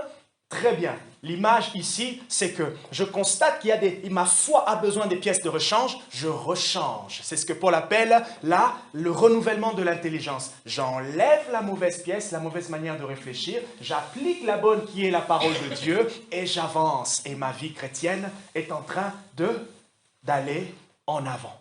très bien. L'image ici, c'est que je constate ma foi a besoin des pièces de rechange, je rechange. C'est ce que Paul appelle là le renouvellement de l'intelligence. J'enlève la mauvaise pièce, la mauvaise manière de réfléchir, j'applique la bonne qui est la parole de Dieu et j'avance. Et ma vie chrétienne est en train d'aller en avant.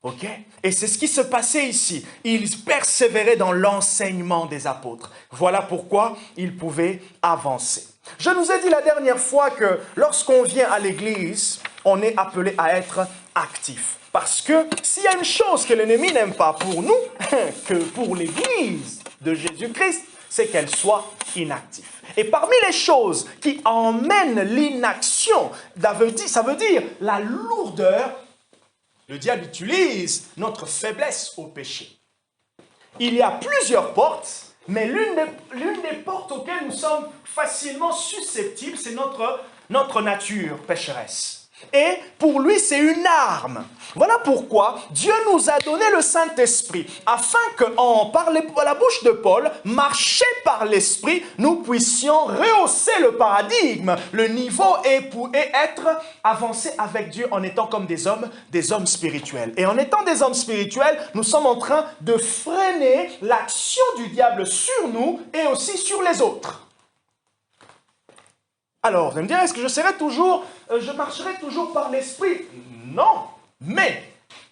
Ok? Et c'est ce qui se passait ici. Ils persévéraient dans l'enseignement des apôtres. Voilà pourquoi ils pouvaient avancer. Je nous ai dit la dernière fois que lorsqu'on vient à l'église, on est appelé à être actif. Parce que s'il y a une chose que l'ennemi n'aime pas pour nous, que pour l'église de Jésus-Christ, c'est qu'elle soit inactive. Et parmi les choses qui emmènent l'inaction, ça veut dire la lourdeur. Le diable utilise notre faiblesse au péché. Il y a plusieurs portes, mais l'une des portes auxquelles nous sommes facilement susceptibles, c'est notre nature pécheresse. Et pour lui, c'est une arme. Voilà pourquoi Dieu nous a donné le Saint-Esprit, afin par la bouche de Paul, marcher par l'Esprit, nous puissions rehausser le paradigme, le niveau et être avancé avec Dieu en étant comme des hommes spirituels. Et en étant des hommes spirituels, nous sommes en train de freiner l'action du diable sur nous et aussi sur les autres. Alors, vous allez me dire, est-ce que je marcherai toujours par l'esprit? Non, mais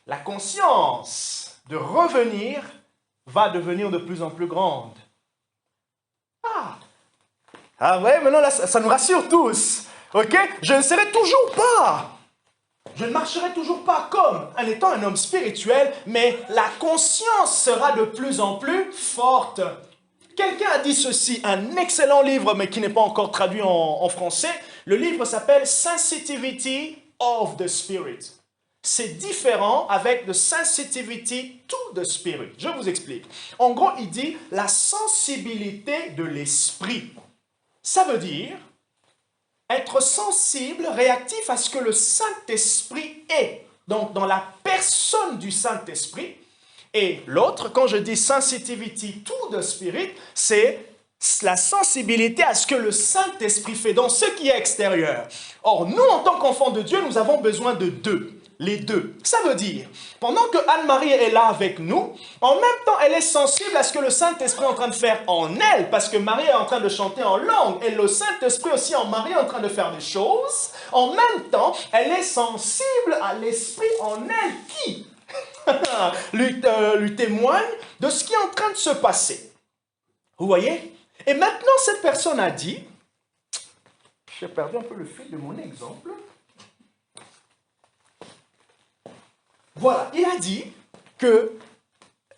la conscience de revenir va devenir de plus en plus grande. Ah ouais, maintenant là, ça nous rassure tous. Ok? Je ne marcherai toujours pas comme en étant un homme spirituel, mais la conscience sera de plus en plus forte. Quelqu'un a dit ceci, un excellent livre, mais qui n'est pas encore traduit en français. Le livre s'appelle « Sensitivity of the Spirit ». C'est différent avec « The Sensitivity to the Spirit ». Je vous explique. En gros, il dit « la sensibilité de l'esprit ». Ça veut dire être sensible, réactif à ce que le Saint-Esprit est. Donc, dans la personne du Saint-Esprit. Et l'autre, quand je dis sensitivity to the spirit, c'est la sensibilité à ce que le Saint-Esprit fait dans ce qui est extérieur. Or, nous, en tant qu'enfants de Dieu, nous avons besoin de deux. les deux. Ça veut dire, pendant que Anne-Marie est là avec nous, en même temps, elle est sensible à ce que le Saint-Esprit est en train de faire en elle, parce que Marie est en train de chanter en langue, et le Saint-Esprit aussi en Marie est en train de faire des choses. En même temps, elle est sensible à l'Esprit en elle qui lui témoigne de ce qui est en train de se passer. Vous voyez? Et maintenant, cette personne a dit, j'ai perdu un peu le fil de mon exemple. Voilà, il a dit que,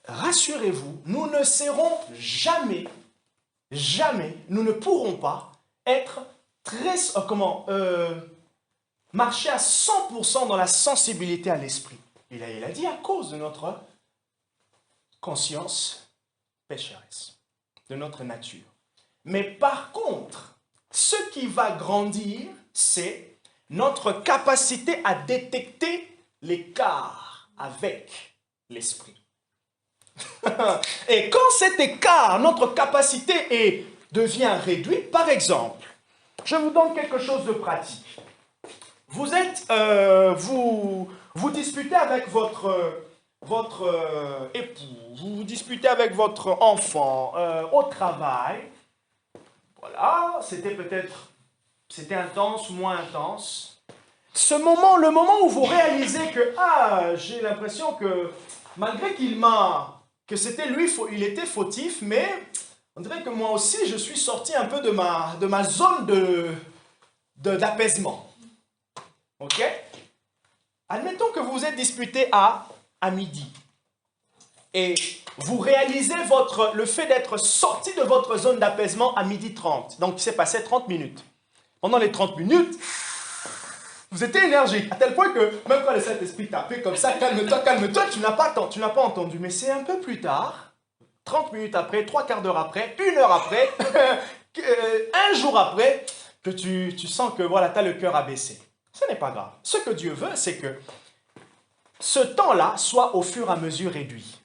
rassurez-vous, nous ne serons jamais, nous ne pourrons pas être marcher à 100% dans la sensibilité à l'esprit. Il a dit à cause de notre conscience pécheresse, de notre nature. Mais par contre, ce qui va grandir, c'est notre capacité à détecter l'écart avec l'esprit. Et quand cet écart, notre capacité devient réduite, par exemple, je vous donne quelque chose de pratique. Vous êtes, vous disputez avec votre époux, vous disputez avec votre enfant au travail. Voilà, c'était intense, moins intense. Le moment où vous réalisez que, j'ai l'impression que, malgré que c'était lui, il était fautif, mais on dirait que moi aussi, je suis sorti un peu de ma zone d'apaisement. Ok? Admettons que vous vous êtes disputé à midi. Et vous réalisez le fait d'être sorti de votre zone d'apaisement à 12h30. Donc, il s'est passé 30 minutes. Pendant les 30 minutes, vous étiez énergique, à tel point que même quand le Saint-Esprit tapait comme ça, calme-toi, tu n'as pas entendu. Mais c'est un peu plus tard, 30 minutes après, 3/4 d'heure après, 1 heure après, un jour après, que tu sens que voilà, tu as le cœur abaissé. Ce n'est pas grave. Ce que Dieu veut, c'est que ce temps-là soit au fur et à mesure réduit.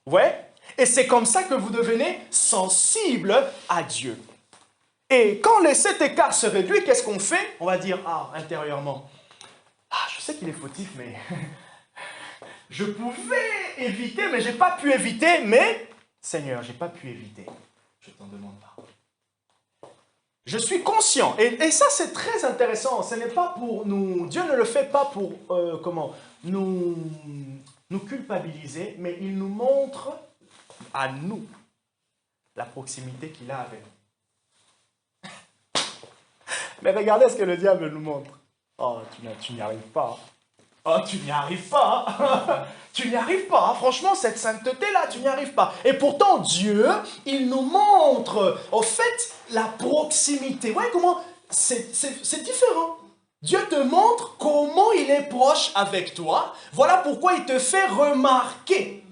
Ouais? Et c'est comme ça que vous devenez sensible à Dieu. Et quand cet écart se réduit, qu'est-ce qu'on fait? On va dire, intérieurement, je sais qu'il est fautif, mais je pouvais éviter, mais je n'ai pas pu éviter, mais Seigneur, je n'ai pas pu éviter. Je t'en demande pardon. Je suis conscient, et ça c'est très intéressant, ce n'est pas pour nous, Dieu ne le fait pas pour, nous culpabiliser, mais il nous montre à nous la proximité qu'il a avec nous. Mais regardez ce que le diable nous montre. Oh, tu n'y arrives pas. Oh, tu n'y arrives pas. Tu n'y arrives pas. Franchement, cette sainteté-là, tu n'y arrives pas. Et pourtant, Dieu, il nous montre, au fait, la proximité. Ouais, comment c'est différent. Dieu te montre comment il est proche avec toi. Voilà pourquoi il te fait remarquer.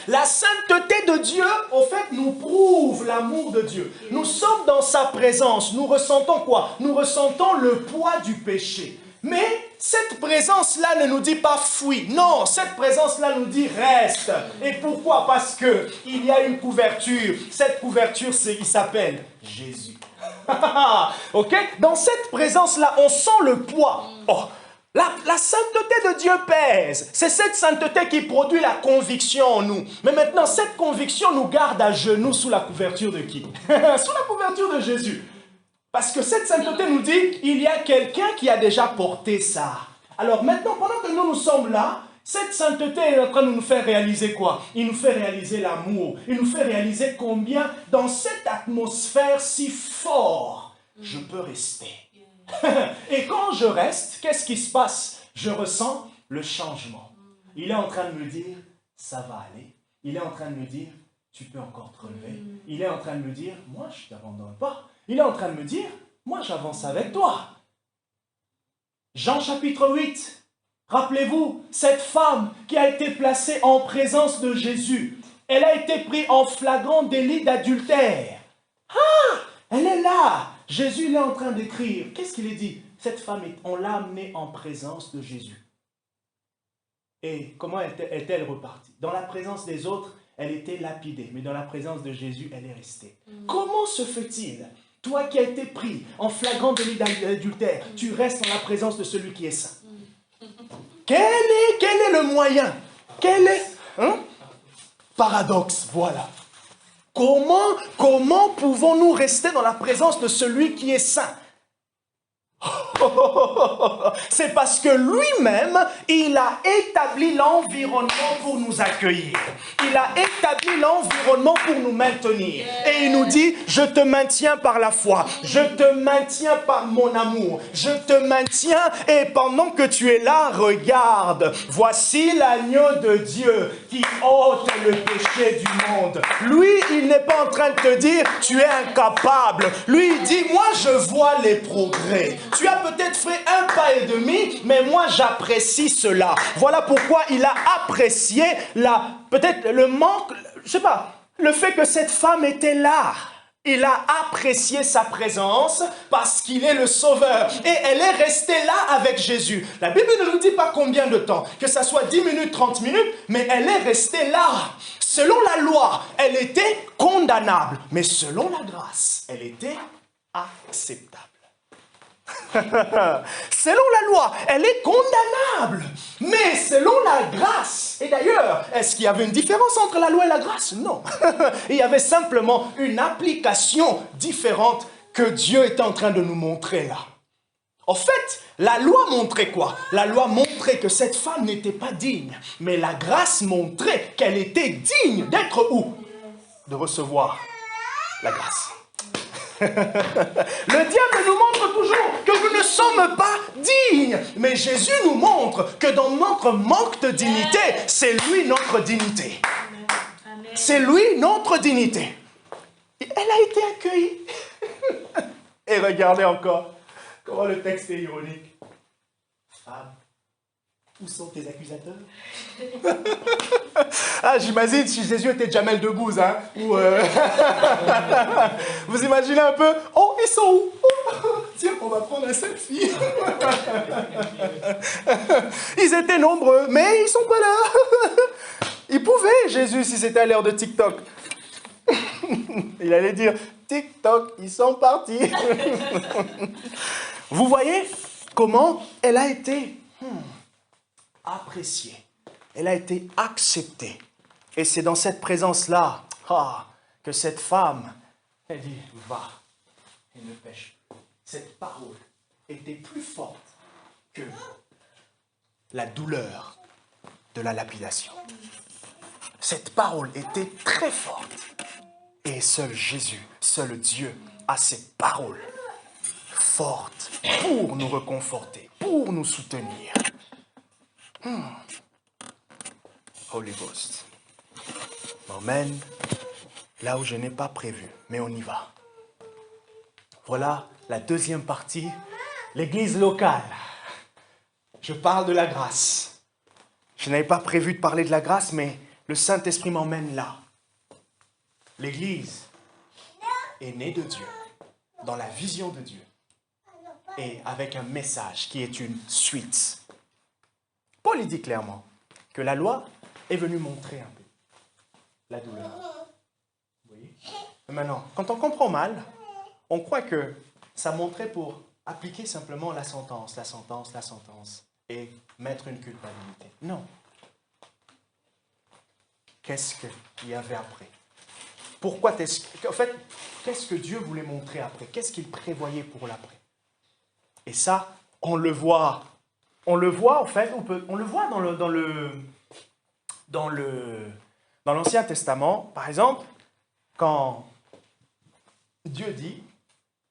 La sainteté de Dieu, au fait, nous prouve l'amour de Dieu. Nous sommes dans sa présence. Nous ressentons quoi? Nous ressentons le poids du péché. Mais cette présence-là ne nous dit pas fuis. Non, cette présence-là nous dit reste. Et pourquoi? Parce qu'il y a une couverture. Cette couverture, il s'appelle Jésus. Ok? Dans cette présence-là, on sent le poids. Oh, la sainteté de Dieu pèse. C'est cette sainteté qui produit la conviction en nous. Mais maintenant, cette conviction nous garde à genoux sous la couverture de qui? Sous la couverture de Jésus. Parce que cette sainteté nous dit, il y a quelqu'un qui a déjà porté ça. Alors maintenant, pendant que nous sommes là, cette sainteté est en train de nous faire réaliser quoi? Il nous fait réaliser l'amour. Il nous fait réaliser combien, dans cette atmosphère si forte, je peux rester. Et quand je reste, qu'est-ce qui se passe? Je ressens le changement. Il est en train de me dire, ça va aller. Il est en train de me dire, tu peux encore te relever. Il est en train de me dire, moi je ne t'abandonne pas. Il est en train de me dire, moi j'avance avec toi. Jean chapitre 8, rappelez-vous, cette femme qui a été placée en présence de Jésus, elle a été prise en flagrant délit d'adultère. Elle est là. Jésus il est en train d'écrire. Qu'est-ce qu'il est dit? Cette femme, on l'a amenée en présence de Jésus. Et comment est-elle repartie? Dans la présence des autres, elle était lapidée. Mais dans la présence de Jésus, elle est restée. Comment se fait-il? Toi qui as été pris en flagrant délit d'adultère, tu restes en la présence de celui qui est saint. quel est le moyen? Quel est... Paradoxe, voilà. Comment pouvons-nous rester dans la présence de celui qui est saint? C'est parce que lui-même, il a établi l'environnement pour nous accueillir. Il a établi l'environnement pour nous maintenir. Et il nous dit, je te maintiens par la foi. Je te maintiens par mon amour. Je te maintiens et pendant que tu es là, regarde. Voici l'agneau de Dieu qui ôte le péché du monde. Lui, il n'est pas en train de te dire, tu es incapable. Lui, il dit, moi, je vois les progrès. Tu as peut-être fait un pas et demi, mais moi j'apprécie cela. Voilà pourquoi il a apprécié peut-être le manque, je sais pas, le fait que cette femme était là. Il a apprécié sa présence parce qu'il est le sauveur. Et elle est restée là avec Jésus. La Bible ne nous dit pas combien de temps, que ça soit 10 minutes, 30 minutes, mais elle est restée là. Selon la loi, elle était condamnable. Mais selon la grâce, elle était acceptable. Selon la loi, elle est condamnable. Mais selon la grâce, et d'ailleurs, est-ce qu'il y avait une différence entre la loi et la grâce? Non. Il y avait simplement une application différente que Dieu est en train de nous montrer là. En fait, la loi montrait quoi? La loi montrait que cette femme n'était pas digne. Mais la grâce montrait qu'elle était digne d'être où? De recevoir la grâce. Le diable nous montre toujours que nous ne sommes pas dignes. Mais Jésus nous montre que dans notre manque de dignité, c'est lui notre dignité. C'est lui notre dignité. Et elle a été accueillie. Et regardez encore comment le texte est ironique. Femme, où sont tes accusateurs? Ah, j'imagine si Jésus était Jamel Debbouze, hein, ou vous imaginez un peu, oh, ils sont où? Oh, tiens, on va prendre un selfie. Ils étaient nombreux, mais ils sont pas là. Ils pouvaient, Jésus, si c'était à l'heure de TikTok. Il allait dire, TikTok, ils sont partis. Vous voyez comment elle a été appréciée. Elle a été acceptée. Et c'est dans cette présence-là que cette femme, elle dit, va et ne pêche plus. Cette parole était plus forte que la douleur de la lapidation. Cette parole était très forte. Et seul Jésus, seul Dieu a cette parole forte pour nous réconforter, pour nous soutenir. Holy Ghost m'emmène là où je n'ai pas prévu, mais on y va. Voilà la deuxième partie, l'église locale. Je parle de la grâce. Je n'avais pas prévu de parler de la grâce, mais le Saint-Esprit m'emmène là. L'église est née de Dieu, dans la vision de Dieu, et avec un message qui est une suite. Paul il dit clairement que la loi est venue montrer un peu la douleur. Vous voyez? Maintenant, quand on comprend mal, on croit que ça montrait pour appliquer simplement la sentence, et mettre une culpabilité. Non. Qu'est-ce qu'il y avait après? Pourquoi en fait, qu'est-ce que Dieu voulait montrer après? Qu'est-ce qu'il prévoyait pour l'après? Et ça, on le voit. On le voit, en fait, on le voit dans l'Ancien Testament. Par exemple, quand Dieu dit,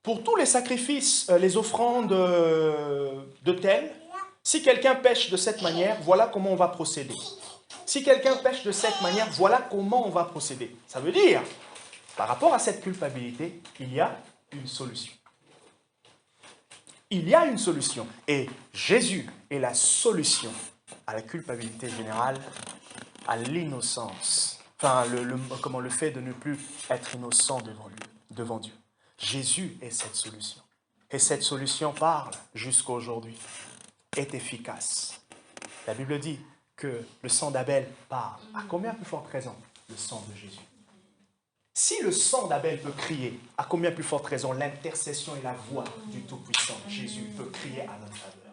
pour tous les sacrifices, les offrandes de tel, si quelqu'un pêche de cette manière, voilà comment on va procéder. Si quelqu'un pêche de cette manière, voilà comment on va procéder. Ça veut dire, par rapport à cette culpabilité, il y a une solution. Il y a une solution. Et Jésus est la solution à la culpabilité générale, à l'innocence. Enfin, le fait de ne plus être innocent devant Dieu. Jésus est cette solution. Et cette solution parle jusqu'à aujourd'hui, est efficace. La Bible dit que le sang d'Abel parle. À combien plus forte raison? Le sang de Jésus. Si le sang d'Abel peut crier, à combien plus forte raison l'intercession et la voix du Tout-Puissant, Jésus, peut crier à notre faveur.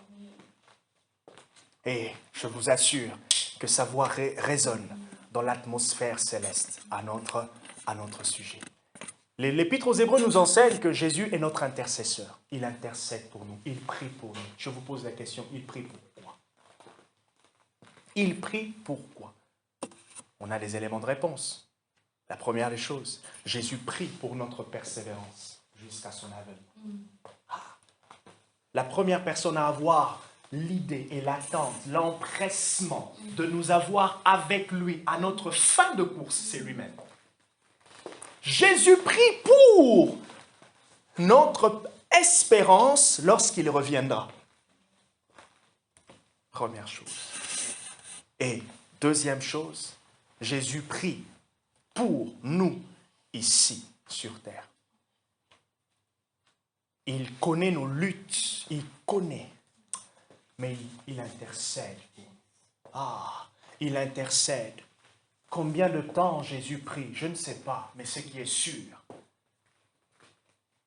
Et je vous assure que sa voix résonne dans l'atmosphère céleste à notre sujet. L'Épître aux Hébreux nous enseigne que Jésus est notre intercesseur. Il intercède pour nous, il prie pour nous. Je vous pose la question, il prie pourquoi? Il prie pourquoi? On a des éléments de réponse. La première des choses, Jésus prie pour notre persévérance jusqu'à son avènement. La première personne à avoir l'idée et l'attente, l'empressement de nous avoir avec lui à notre fin de course, c'est lui-même. Jésus prie pour notre espérance lorsqu'il reviendra. Première chose. Et deuxième chose, Jésus prie pour nous ici sur terre. Il connaît nos luttes, il connaît, mais il intercède. Il intercède. Combien de temps Jésus prie? Je ne sais pas, mais ce qui est sûr,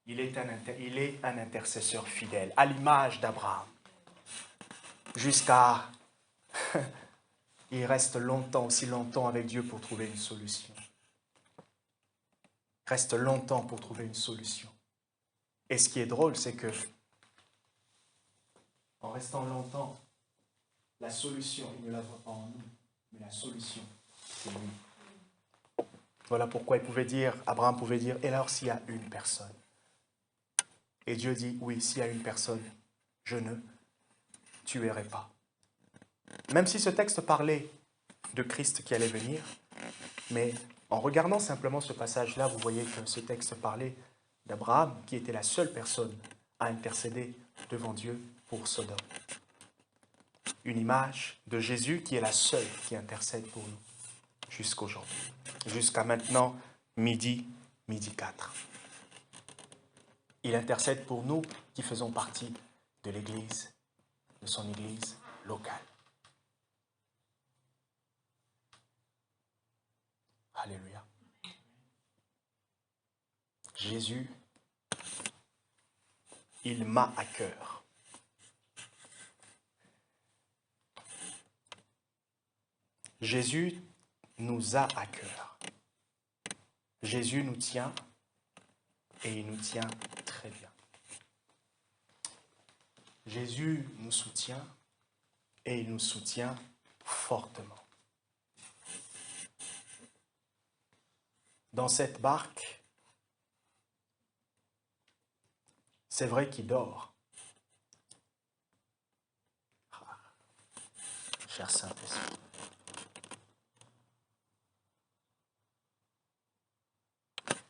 il est un intercesseur fidèle, à l'image d'Abraham. Jusqu'à... il reste longtemps, aussi longtemps avec Dieu pour trouver une solution. Il reste longtemps pour trouver une solution. Et ce qui est drôle, c'est que, en restant longtemps, la solution, il ne la voit pas en nous, mais la solution, c'est lui. Voilà pourquoi Abraham pouvait dire, et alors s'il y a une personne? Et Dieu dit, oui, s'il y a une personne, je ne tuerai pas. Même si ce texte parlait de Christ qui allait venir, mais en regardant simplement ce passage-là, vous voyez que ce texte parlait d'Abraham, qui était la seule personne à intercéder devant Dieu pour Sodome. Une image de Jésus qui est la seule qui intercède pour nous jusqu'aujourd'hui. Jusqu'à maintenant, midi 4. Il intercède pour nous qui faisons partie de l'Église, de son Église locale. Alléluia. Jésus, il m'a à cœur. Jésus nous a à cœur. Jésus nous tient et il nous tient très bien. Jésus nous soutient et il nous soutient fortement. Dans cette barque, c'est vrai qu'il dort. Cher Saint-Esprit.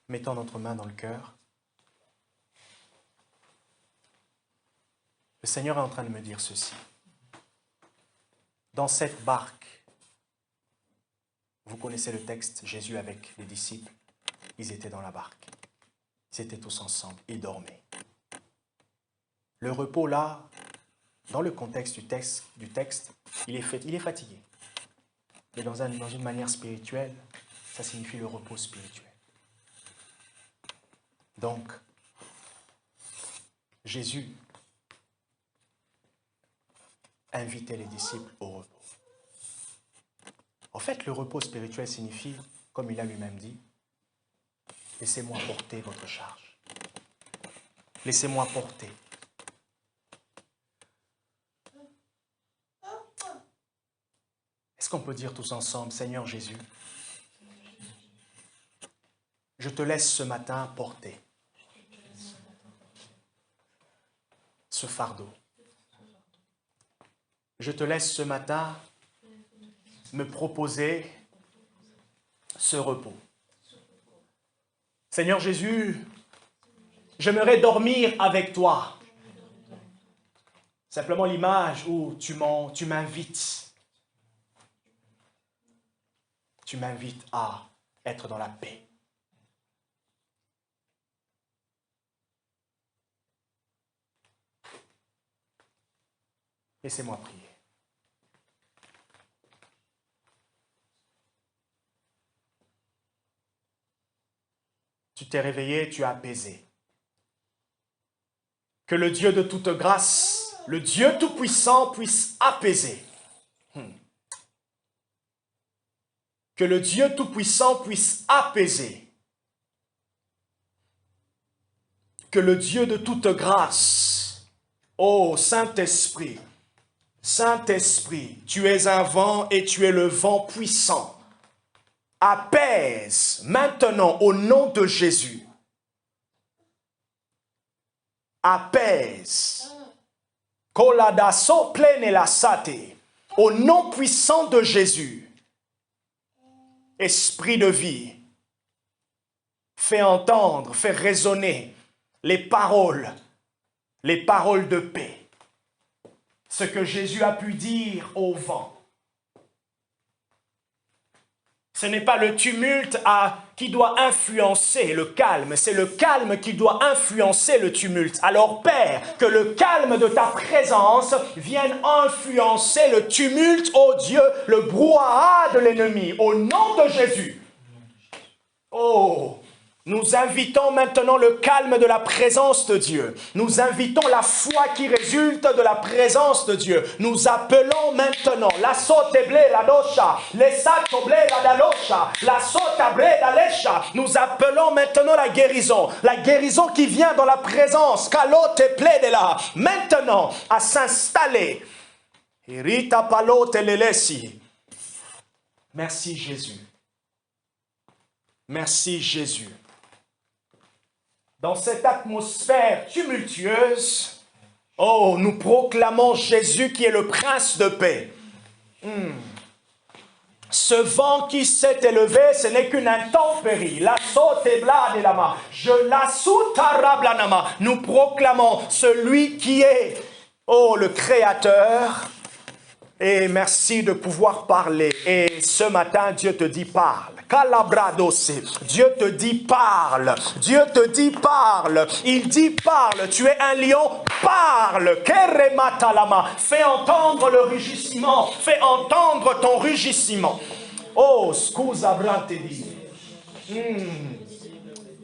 Mettons notre main dans le cœur. Le Seigneur est en train de me dire ceci. Dans cette barque, vous connaissez le texte, Jésus avec les disciples, ils étaient dans la barque. Ils étaient tous ensemble, ils dormaient. Le repos là, dans le contexte du texte, il est fatigué. Mais dans une manière spirituelle, ça signifie le repos spirituel. Donc, Jésus invitait les disciples au repos. En fait, le repos spirituel signifie, comme il a lui-même dit, « Laissez-moi porter votre charge. Laissez-moi porter. » Est-ce qu'on peut dire tous ensemble, « Seigneur Jésus, je te laisse ce matin porter ce fardeau. Je te laisse ce matin me proposer ce repos. Seigneur Jésus, j'aimerais dormir avec toi. » Simplement l'image où tu m'invites. Tu m'invites à être dans la paix. Laissez-moi prier. Tu t'es réveillé, tu as apaisé. Que le Dieu de toute grâce, le Dieu Tout-Puissant puisse apaiser Que le Dieu Tout-Puissant puisse apaiser. Que le Dieu de toute grâce, ô Saint-Esprit, Saint-Esprit, tu es un vent et tu es le vent puissant. Apaise maintenant au nom de Jésus. Apaise. Koladaso plene la sate. Au nom puissant de Jésus. Esprit de vie. Fais entendre, fais résonner les paroles de paix. Ce que Jésus a pu dire au vent. Ce n'est pas le tumulte qui doit influencer le calme, c'est le calme qui doit influencer le tumulte. Alors Père, que le calme de ta présence vienne influencer le tumulte, ô Dieu, le brouhaha de l'ennemi, au nom de Jésus. Oh, nous invitons maintenant le calme de la présence de Dieu. Nous invitons la foi qui résulte de la présence de Dieu. Nous appelons maintenant la soteble la dosha, les satoble la dalosha, la sotabre la lesha. Nous appelons maintenant la guérison qui vient dans la présence. Kalote ple de la. Maintenant à s'installer. Irita palote lelesi. Merci Jésus. Merci Jésus. Dans cette atmosphère tumultueuse, oh, nous proclamons Jésus qui est le prince de paix. Ce vent qui s'est élevé, ce n'est qu'une intempérie. La sotebla de lama. Je la soutarablanama. Nous proclamons celui qui est, oh, le Créateur. Et merci de pouvoir parler. Et ce matin, Dieu te dit parle. Dieu te dit parle. Dieu te dit parle. Il dit parle. Tu es un lion, parle. Fais entendre le rugissement. Fais entendre ton rugissement. Oh, scusa brantedi.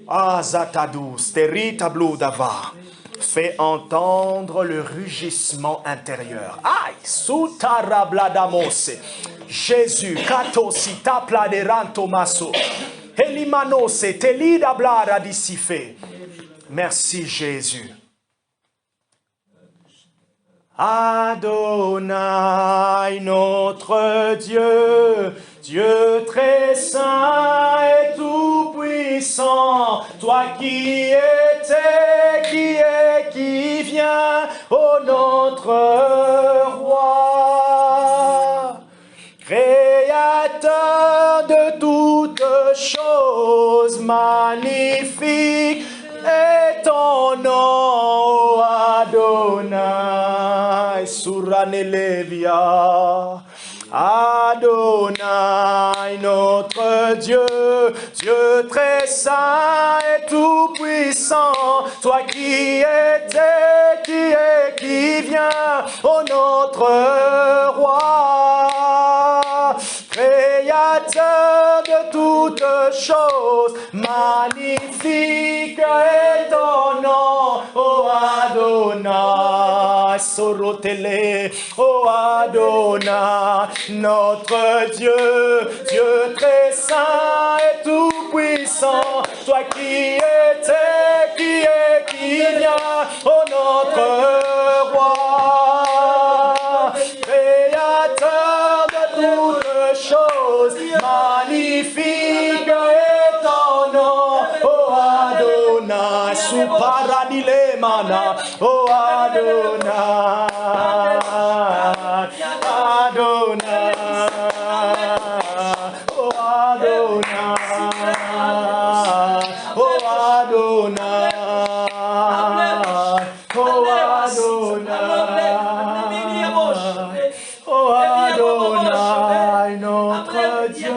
Ah, zatadus, terita bludava. Fais entendre le rugissement intérieur. Aïe, sutarabladamose. Jésus, katosita pladeranto maso. Elimanose, telida blara disife. Merci Jésus. Adonai, notre Dieu, Dieu très saint et tout-puissant, toi qui étais, qui est, qui vient, ô notre roi, créateur de toutes choses, magnifique est ton nom, Adonai, Suranelevia. Adonai, notre Dieu, Dieu très saint et tout-puissant, toi qui étais, qui est, qui vient, ô notre roi, créateur de toutes choses, magnifique est ton nom, ô Adonai, Sorotele, ô Adonai, notre Dieu, Dieu très saint et tout-puissant, toi qui étais, qui est, qui vient, ô notre roi, créateur de toutes choses, magnifique est ton nom, ô Adonai, sous paradis les manas, ô Adonai, Adonai, oh Adonai, oh Adonai, oh Adonai, oh Adonai, notre Dieu, Dieu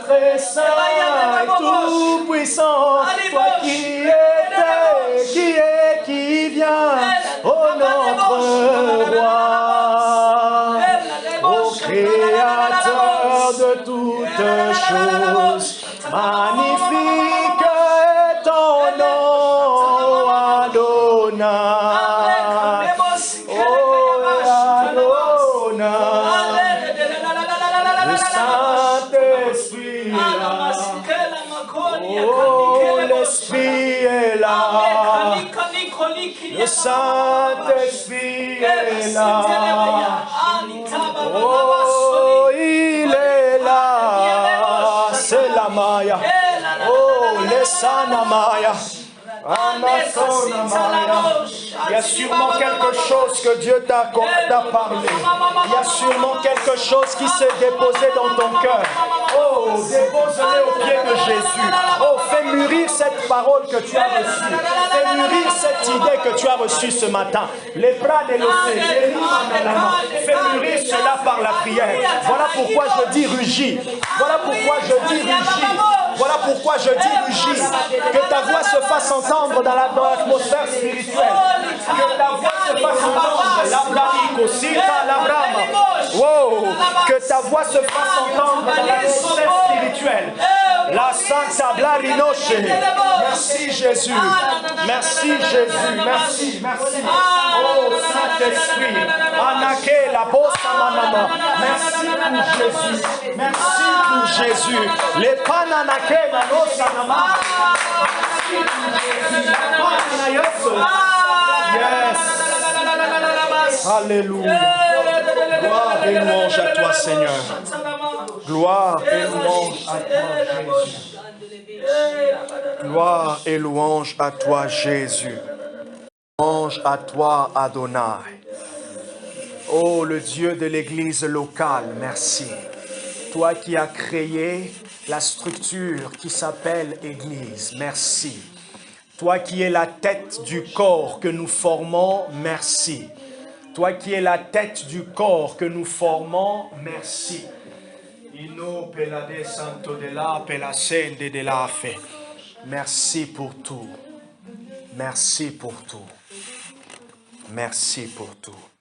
très saint et tout puissant, toi qui étais, qui est, qui vient, oh notre roi. Créateur de toutes choses, magnifique est ton nom, Adonai, oh Adonai. Le Saint-Esprit est là. Oh, il est là. C'est la Maya. Oh, le Sanamaya. Il y a sûrement quelque chose que Dieu t'a parlé. Il y a sûrement quelque chose qui s'est déposé dans ton cœur. Oh, dépose-le au pied de Jésus. Oh, fais mûrir cette parole que tu as reçue. Fais mûrir cette idée que tu as reçue ce matin. Les bras délaissés, fais mûrir cela par la prière. Voilà pourquoi je dis rugis. Voilà pourquoi je dis rugis. Voilà pourquoi je dis rugis. Que ta voix se fasse entendre dans l'atmosphère spirituelle. Que ta voix se fasse entendre. Wow. Que ta voix se fasse entendre dans l'atmosphère spirituelle. La Santa Blarinoche. Merci Jésus. Merci Jésus. Merci, merci. Oh Saint-Esprit. Anake la bossa manama. Merci pour Jésus. Merci pour Jésus. Les pananake la bossa nama. Yes. Alléluia. Gloire et louange à toi, Seigneur. Gloire et louange à toi, Jésus. Gloire et louange à toi, Jésus. Louange à toi, Adonai. Oh, le Dieu de l'Église locale, merci. Toi qui as créé la structure qui s'appelle Église, merci. Toi qui es la tête du corps que nous formons, merci. Toi qui es la tête du corps que nous formons, merci. Merci pour tout. Merci pour tout. Merci pour tout.